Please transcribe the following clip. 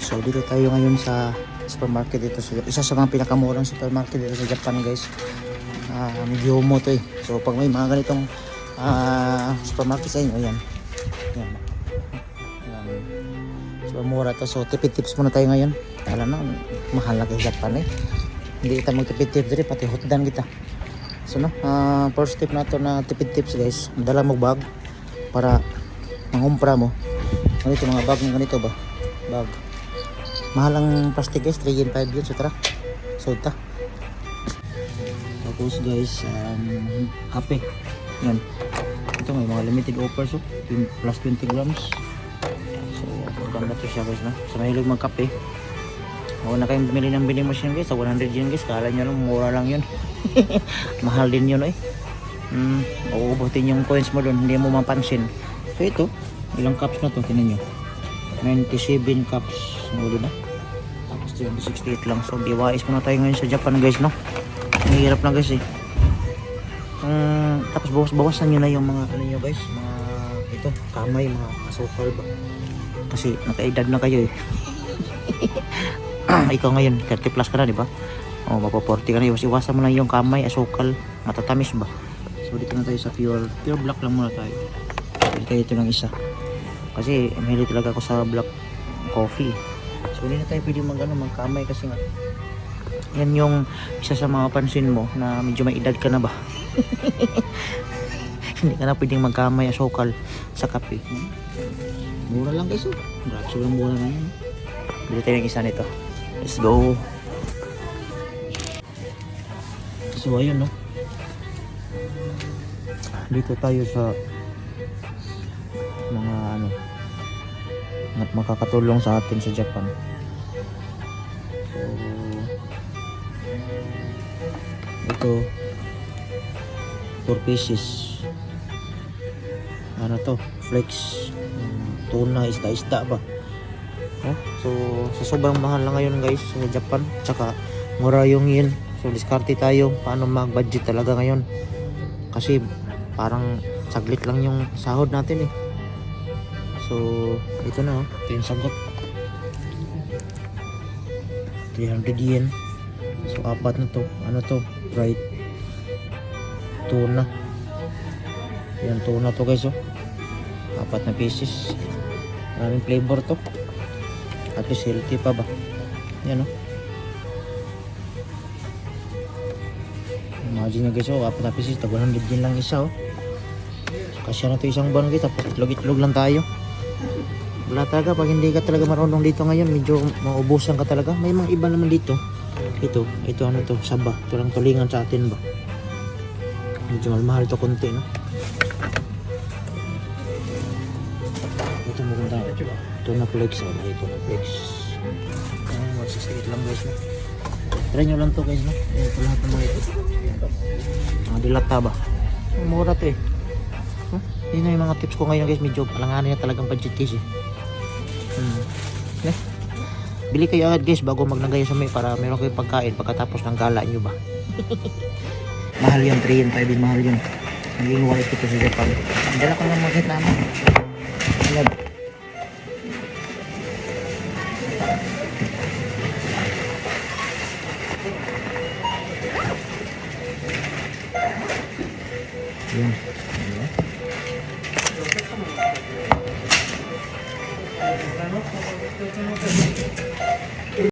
So dito tayo ngayon sa supermarket dito. So, isa sa mga pinakamurang supermarket dito sa Japan guys. Gyomo to eh. So pag may mga ganitong supermarket sa inyo, ayan. Ayan. So mura to. So tipid tips muna tayo ngayon. Alam na, mahal na sa Japan eh. Hindi kita magtipid tips dito, pati hotdan kita. So no, first tip na to na tipid tips guys. Madala mo bag para mangumpra mo. Ganito mga bag ng ganito ba? Bag. Mahal ang plastic guys, 3 and 5 yun. So tara, sold ta. Tapos guys, kape. Yan. Ito may mga limited offers, so plus 20 grams. So maganda to siya guys, no? So mahilig magkape. Huwag na kayong bumili ng vending machine guys, sa 100 yen guys. Kala nyo lang, mura lang yun. Mahal din yun eh. Uubutin yung coins mo doon, hindi mo mapansin. So ito, ilang cups na to, tinan nyo. 97 cups. Ulo na. Tapos 368 lang. So biwais muna tayo ngayon sa Japan guys, no? Mahirap lang guys eh. Tapos bawasan nyo na yung mga ano nyo guys, mga ito, kamay, mga asukal ba. Kasi nakaedad na kayo eh. Ikaw ngayon 30 plus ka na, di ba? O mapa 40 ka na. Iwasan mo lang yung kamay, asukal, matatamis ba. So dito na tayo sa pure black lang muna tayo. Dito tayo ito ng isa. Kasi mahilig talaga ako sa black coffee. So hindi na tayo pwede magkamay kasi nga yan yung isa sa mga pansin mo na medyo may edad ka na ba. Hindi ka na pwedeng magkamay asukal sa kape. Mura lang guys, grabe, sobrang mura na yun. Bili tayo ng isa nito. Let's go. So ayun no, dito tayo sa mga ano makakatulong sa atin sa Japan. So ito 4 pieces ano to, flex, tuna, isda ba. So sa sobrang mahal na ngayon guys sa Japan, tsaka mura yung yen. So diskarte tayo paano mag-budget talaga ngayon kasi parang saglit lang yung sahod natin eh. So ito na ito yung sagot, 300 yen. So apat na to, ano to, fried tuna. Yan tuna to guys, apat na pieces, maraming flavor to, at least healthy pa ba. Yan imagine nyo guys, apat na pieces, 100 yen lang isa kasya na to isang buwan guys. Tapos itlog lang tayo. Wala talaga, pag hindi ka talaga marunong dito ngayon, medyo maubusan ka talaga. May mga iba naman dito. Ito ano to, saba. Ito lang tulingan sa atin ba. Medyo mahal to konti, no? Ito maganda. Ito na flex, ito na flex. 168 lang guys, no? Try nyo lang to guys, no? Ito lahat ng mga ito. Mga dilata ba? Mura to eh. Yun na yung mga tips ko ngayon guys. Medyo alanganin na talagang budget guys eh. Bili kayo agad guys bago magnagayo sa may, para meron kayo pagkain pagkatapos ng gala nyo ba. Mahal yun, 3 and 5 mahal yun. Naging white ito sa Japan. Dala ko ng mga naman. Alam. Yun.